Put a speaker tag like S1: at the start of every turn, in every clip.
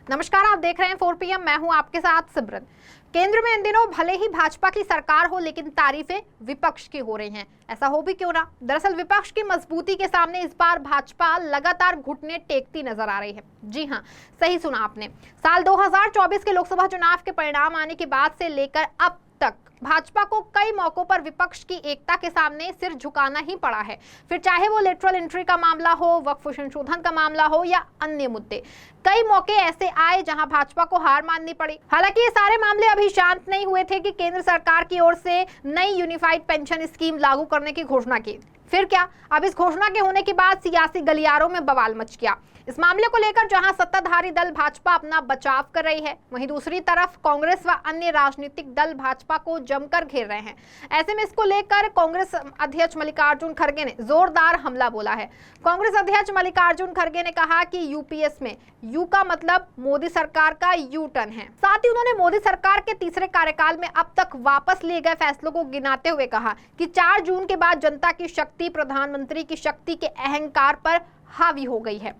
S1: नमस्कार, आप देख रहे हैं 4 PM। मैं हूं आपके साथ सिमरन। केंद्र में इन दिनों भले ही भाजपा की सरकार हो, लेकिन तारीफें विपक्ष की हो रही हैं। ऐसा हो भी क्यों ना। दरअसल विपक्ष की मजबूती के सामने इस बार भाजपा लगातार घुटने टेकती नजर आ रही है। जी हां, सही सुना आपने। साल 2024 के लोकसभा चुनाव के परिणाम आने के बाद से लेकर अब तक भाजपा को कई मौकों पर विपक्ष की एकता के सामने सिर झुकाना ही पड़ा है। फिर चाहे वो लेटरल एंट्री का मामला हो, वक्फ संशोधन का मामला हो या अन्य मुद्दे, कई मौके ऐसे आए जहां भाजपा को हार माननी पड़ी। हालांकि ये सारे मामले अभी शांत नहीं हुए थे कि केंद्र सरकार की ओर से नई यूनिफाइड पेंशन स्कीम लागू करने की घोषणा की। फिर क्या, अब इस घोषणा के होने के बाद सियासी गलियारों में बवाल मच गया। इस मामले को लेकर जहां सत्ताधारी दल भाजपा अपना बचाव कर रही है, वहीं दूसरी तरफ कांग्रेस व अन्य राजनीतिक दल भाजपा को जमकर घेर रहे हैं। ऐसे में इसको लेकर कांग्रेस अध्यक्ष मल्लिकार्जुन खड़गे ने जोरदार हमला बोला है। कांग्रेस अध्यक्ष मल्लिकार्जुन खड़गे ने कहा कि यूपीएस में यू का मतलब मोदी सरकार का यू टर्न है। साथ ही उन्होंने मोदी सरकार के तीसरे कार्यकाल में अब तक वापस लिए गए फैसलों को गिनाते हुए कहा कि 4 जून के बाद जनता की शक्ति प्रधानमंत्री की शक्ति के अहंकार पर हावी हो गई है।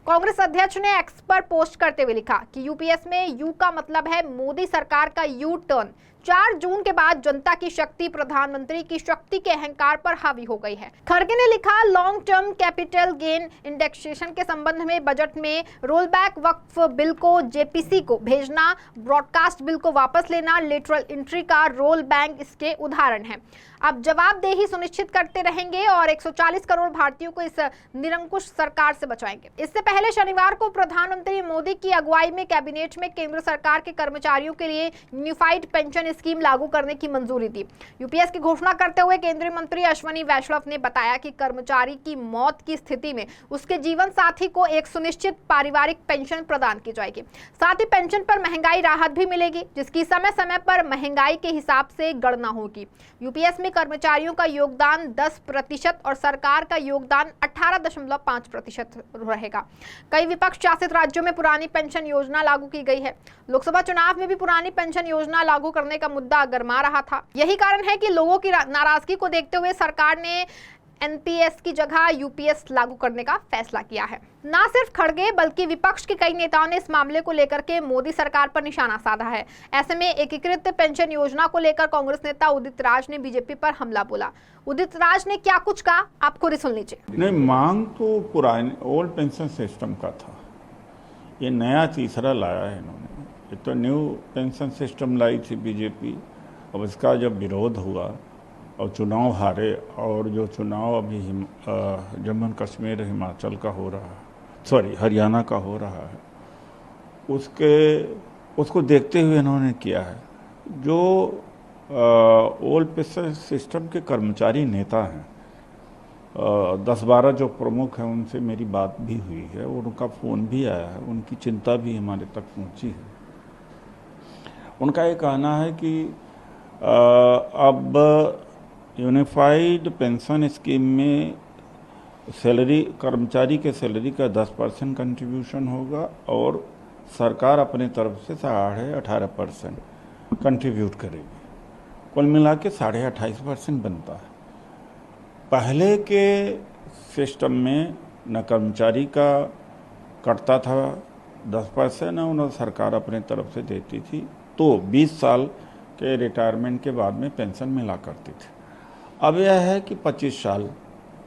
S1: कांग्रेस अध्यक्ष ने एक्स पर पोस्ट करते हुए लिखा कि यूपीएस में यू का मतलब है मोदी सरकार का यू टर्न। 4 जून के बाद जनता की शक्ति प्रधानमंत्री की शक्ति के अहंकार पर हावी हो गई है। खड़गे ने लिखा, long term capital gain indexation के संबंध में बजट में रोल बैक, वक्फ बिल को जेपीसी को भेजना, ब्रॉडकास्ट बिल को वापस लेना, लेटरल एंट्री का रोल बैंक इसके उदाहरण है। अब जवाबदेही सुनिश्चित करते रहेंगे और 140 करोड़ भारतीयों को इस निरंकुश सरकार से बचाएंगे। इससे पहले शनिवार को प्रधानमंत्री मोदी की अगुवाई में कैबिनेट में केंद्र सरकार के कर्मचारियों के लिए यूनिफाइड पेंशन स्कीम लागू करने की मंजूरी दी। यूपीएस की घोषणा करते हुए केंद्रीय मंत्री अश्विनी वैष्णव ने बताया कि कर्मचारी की मौत की स्थिति में उसके जीवन साथी को एक सुनिश्चित पारिवारिक पेंशन प्रदान की जाएगी। साथ ही पेंशन पर महंगाई राहत भी मिलेगी, जिसकी समय समय पर महंगाई के हिसाब से गणना होगी। यूपीएस में कर्मचारियों का योगदान 10% और सरकार का योगदान 18.5% रहेगा। कई विपक्ष शासित राज्यों में पुरानी पेंशन योजना लागू की गई है। लोकसभा चुनाव में भी पुरानी पेंशन योजना लागू करने का मुद्दा गरमा रहा था। यही कारण है कि लोगों की नाराजगी को देखते हुए सरकार ने एनपीएस की जगह यूपीएस लागू करने का फैसला किया है। ना सिर्फ खड़गे बल्कि विपक्ष के कई नेताओं ने इस मामले को लेकर के मोदी सरकार पर निशाना साधा है। ऐसे में एकीकृत पेंशन योजना को लेकर कांग्रेस नेता उदित राज ने बीजेपी पर हमला बोला। उदित राज ने क्या कुछ कहा, आप खुद ही सुन लीजिए।
S2: नहीं, मांग तो पुराने ओल्ड पेंशन सिस्टम का था, ये नया तीसरा लाया है इन्होंने। ये तो न्यू पेंशन सिस्टम लाई थी बीजेपी। अब इसका जब विरोध हुआ और चुनाव हारे, और जो चुनाव अभी जम्मू एंड कश्मीर हिमाचल का हो रहा है, सॉरी हरियाणा का हो रहा है, उसको देखते हुए इन्होंने किया है। जो ओल्ड पेंशन सिस्टम के कर्मचारी नेता हैं, 10-12 जो प्रमुख हैं, उनसे मेरी बात भी हुई है और उनका फ़ोन भी आया है, उनकी चिंता भी हमारे तक पहुंची है। उनका ये कहना है कि अब यूनिफाइड पेंशन स्कीम में सैलरी, कर्मचारी के सैलरी का 10% कंट्रीब्यूशन होगा और सरकार अपने तरफ से 18.5% कंट्रीब्यूट करेगी। कुल मिला के 28.5% बनता है। पहले के सिस्टम में न कर्मचारी का कटता था 10%, न सरकार अपने तरफ से देती थी, तो 20 साल के रिटायरमेंट के बाद में पेंशन मिला करती थी। अब यह है कि 25 साल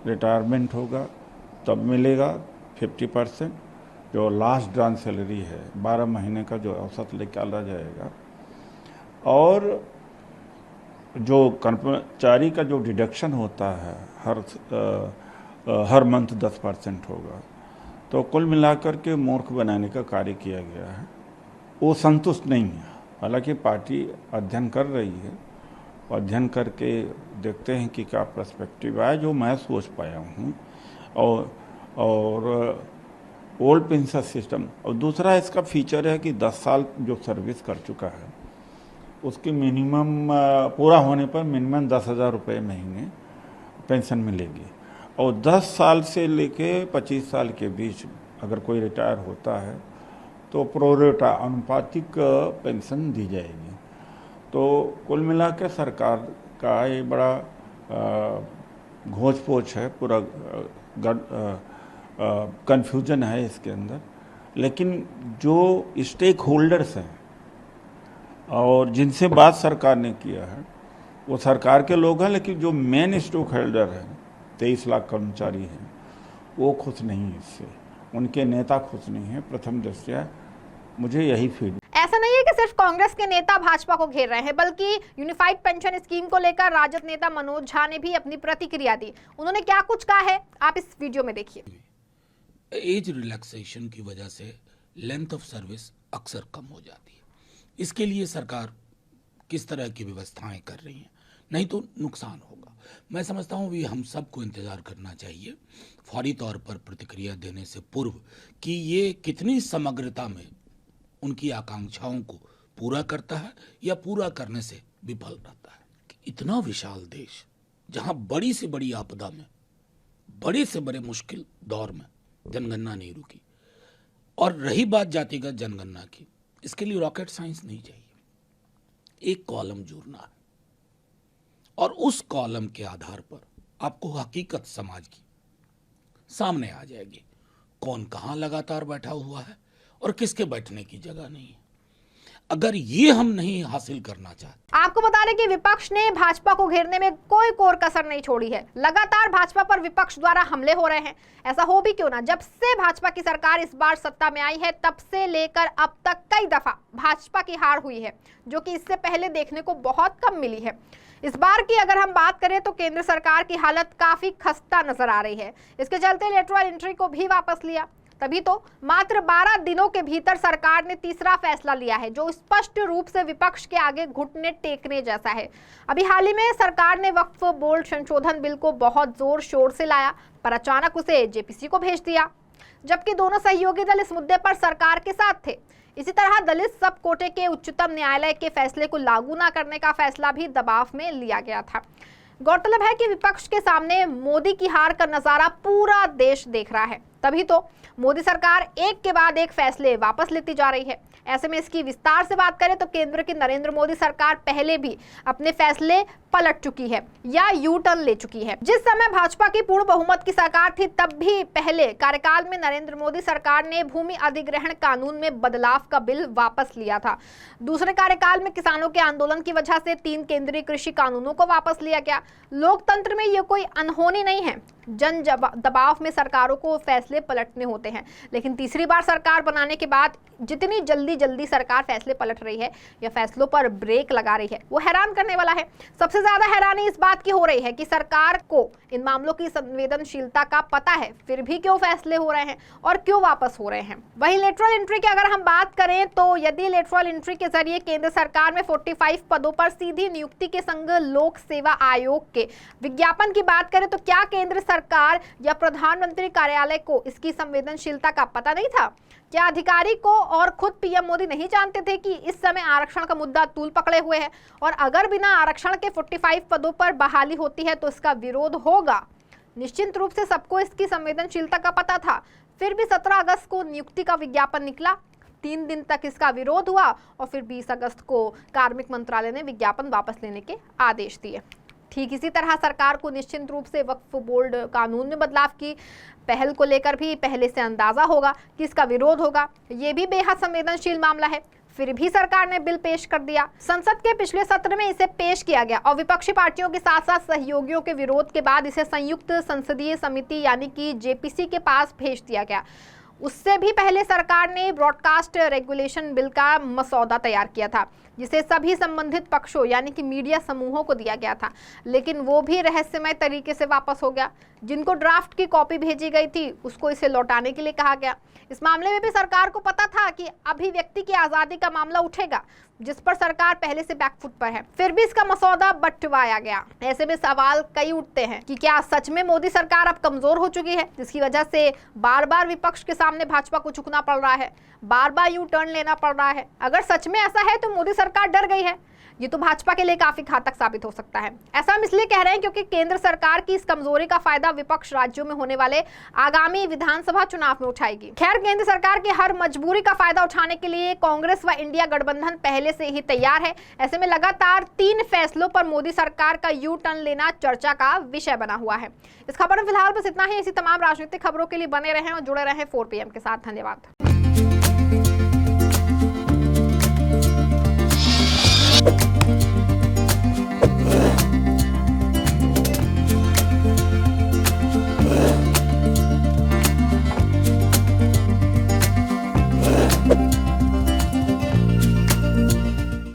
S2: रिटायरमेंट होगा तब मिलेगा 50%, जो लास्ट ड्रॉन सैलरी है 12 महीने का जो औसत निकाला जाएगा, और जो कर्मचारी का जो डिडक्शन होता है हर मंथ 10% होगा। तो कुल मिलाकर के मूर्ख बनाने का कार्य किया गया है। वो संतुष्ट नहीं है। हालांकि पार्टी अध्ययन कर रही है, अध्ययन करके देखते हैं कि क्या पर्सपेक्टिव आया, जो मैं सोच पाया हूँ। और ओल्ड पेंशन सिस्टम, और दूसरा इसका फीचर है कि 10 साल जो सर्विस कर चुका है उसकी मिनिमम पूरा होने पर मिनिमम 10,000 रुपये महीने पेंशन मिलेगी, और 10 साल से लेके 25 साल के बीच अगर कोई रिटायर होता है तो प्रोरेटा अनुपातिक पेंशन दी जाएगी। तो कुल मिला के सरकार का ये बड़ा घोंच पोच है, पूरा कन्फ्यूजन है इसके अंदर। लेकिन जो स्टेक होल्डर्स हैं और जिनसे बात सरकार ने किया है वो सरकार के लोग हैं, लेकिन जो मेन स्टॉक होल्डर हैं 23 लाख कर्मचारी हैं वो खुश नहीं है इससे, उनके नेता खुश नहीं है। प्रथम दृष्टया मुझे यही फील।
S1: ऐसा नहीं है कि सिर्फ कांग्रेस के नेता भाजपा को घेर रहे हैं, बल्कि यूनिफाइड पेंशन स्कीम को लेकर राजद नेता मनोज झा ने भी अपनी प्रतिक्रिया दी। उन्होंने क्या कुछ कहा है आप इस वीडियो में देखिए।
S3: एज रिलैक्सेशन की वजह से लेंथ ऑफ सर्विस अक्सर कम हो जाती है। इसके लिए सरकार किस तरह की व्यवस्थाएं कर रही हैं, नहीं तो नुकसान होगा। मैं समझता हूं भी हम सबको इंतजार करना चाहिए फौरी तौर पर प्रतिक्रिया देने से पूर्व कि ये कितनी समग्रता में उनकी आकांक्षाओं को पूरा करता है या पूरा करने से विफल रहता है। इतना विशाल देश जहां बड़ी से बड़ी आपदा में, बड़े से बड़े मुश्किल दौर में जनगणना नहीं रुकी। और रही बात जातिगत जनगणना की, इसके लिए रॉकेट साइंस नहीं चाहिए। एक कॉलम जोड़ना है और उस कॉलम के आधार पर आपको हकीकत समाज की सामने आ जाएगी। कौन कहां लगातार बैठा हुआ है और किसके बैठने की जगह नहीं है। अगर ये हम नहीं हासिल करना चाहते।
S1: आपको बता दें कि विपक्ष ने भाजपा को घेरने में कोई कोर कसर नहीं छोड़ी है। लगातार भाजपा पर विपक्ष द्वारा हमले हो रहे हैं। ऐसा हो भी क्यों ना, जब से भाजपा की सरकार इस बार सत्ता में आई है तब से लेकर अब तक कई दफा भाजपा की हार हुई है, जो कि इससे पहले देखने को बहुत कम मिली है। इस बार की अगर हम बात करें तो केंद्र सरकार की हालत काफी खस्ता नजर आ रही है। इसके चलते इलेक्टोरल एंट्री को भी वापस लिया। तभी तो मात्र 12 दिनों के भीतर सरकार ने तीसरा फैसला लिया है, जो स्पष्ट रूप से विपक्ष के आगे घुटने टेकने जैसा है। अभी हाल ही में सरकार ने वक्फ बोर्ड संशोधन बिल को बहुत जोर शोर से लाया, पर अचानक उसे जेपीसी को भेज दिया, जबकि दोनों सहयोगी दल इस मुद्दे पर सरकार के साथ थे। इसी तरह दलित सब कोटे के उच्चतम न्यायालय के फैसले को लागू न करने का फैसला भी दबाव में लिया गया था। गौरतलब है कि विपक्ष के सामने मोदी की हार का नजारा पूरा देश देख रहा है। तभी तो मोदी सरकार एक के बाद एक फैसले वापस लेती जा रही है। ऐसे में इसकी विस्तार से बात करें तो केंद्र की नरेंद्र मोदी सरकार पहले भी अपने फैसले पलट चुकी है या यू टर्न ले चुकी है। जिस समय भाजपा की पूर्ण बहुमत की सरकार थी, तब भी पहले कार्यकाल में नरेंद्र मोदी सरकार ने भूमि अधिग्रहण कानून में बदलाव का बिल वापस लिया था। दूसरे कार्यकाल में किसानों के आंदोलन की वजह से 3 केंद्रीय कृषि कानूनों को वापस लिया गया। लोकतंत्र में ये कोई अनहोनी नहीं है, जन दबाव में सरकारों को फैसले पलटने होते हैं। लेकिन तीसरी बार सरकार बनाने के बाद जितनी जल्दी सरकार फैसले पलट रही है या फैसलों पर ब्रेक लगा रही है, वो हैरान करने वाला है। सबसे ज्यादा हैरानी इस बात की हो रही है कि सरकार को इन मामलों की संवेदनशीलता का पता है, फिर भी क्यों फैसले हो रहे हैं और क्यों वापस हो रहे हैं। वहीं इलेक्टोरल एंट्री की अगर हम बात करें तो यदि इलेक्टोरल एंट्री के जरिए केंद्र सरकार में 45 पदों पर सीधी नियुक्ति के संग लोक सेवा आयोग के विज्ञापन की बात करें तो क्या केंद्र सरकार या प्रधानमंत्री कार्यालय को इसकी संवेदनशीलता का पता नहीं था? क्या अधिकारी को और खुद पीएम मोदी नहीं जानते थे कि इस समय आरक्षण का मुद्दा तूल पकड़े हुए है और अगर बिना आरक्षण के 45 पदों पर बहाली होती है तो इसका विरोध होगा? निश्चित रूप से सबको इसकी संवेदनशीलता का पता था। फिर भी 17 अगस्त को नियुक्ति का विज्ञापन निकला, 3 दिन तक इसका विरोध हुआ और फिर 20 अगस्त को कार्मिक मंत्रालय ने विज्ञापन वापस लेने के आदेश दिए। ठीक इसी तरह सरकार को निश्चित रूप से वक्फ बोर्ड कानून में बदलाव की पहल को लेकर भी पहले से अंदाजा होगा कि इसका विरोध होगा। ये भी बेहद संवेदनशील मामला है, फिर भी सरकार ने बिल पेश कर दिया। संसद के पिछले सत्र में इसे पेश किया गया और विपक्षी पार्टियों के साथ साथ सहयोगियों के विरोध के बाद इसे संयुक्त संसदीय समिति यानी कि जेपीसी के पास भेज दिया गया। उससे भी पहले सरकार ने ब्रॉडकास्ट रेगुलेशन बिल का मसौदा तैयार किया था, जिसे सभी संबंधित पक्षों यानी कि मीडिया समूहों को दिया गया था, लेकिन वो भी रहस्यमय तरीके से वापस हो गया। जिनको ड्राफ्ट की कॉपी भेजी गई थी उसको इसे लौटाने के लिए कहा गया। इस मामले में भी सरकार को पता था कि अभिव्यक्ति की आजादी का मामला उठेगा, जिस पर सरकार पहले से बैकफुट पर है, फिर भी इसका मसौदा बंटवाया गया। ऐसे में सवाल कई उठते हैं कि क्या सच में मोदी सरकार अब कमजोर हो चुकी है, जिसकी वजह से बार बार विपक्ष के सामने भाजपा को झुकना पड़ रहा है, बार बार यू टर्न लेना पड़ रहा है। अगर सच में ऐसा है तो मोदी सरकार डर गई है। ये तो भाजपा के लिए काफी घातक साबित हो सकता है। ऐसा हम इसलिए कह रहे हैं क्योंकि केंद्र सरकार की इस कमजोरी का फायदा विपक्ष राज्यों में होने वाले आगामी विधानसभा चुनाव में उठाएगी। खैर, केंद्र सरकार की हर मजबूरी का फायदा उठाने के लिए कांग्रेस व इंडिया गठबंधन पहले से ही तैयार है। ऐसे में लगातार 3 फैसलों पर मोदी सरकार का यू टर्न लेना चर्चा का विषय बना हुआ है। इस खबर में फिलहाल बस इतना ही। ऐसी तमाम राजनीतिक खबरों के लिए बने रहें और जुड़े रहें 4 PM के साथ। धन्यवाद।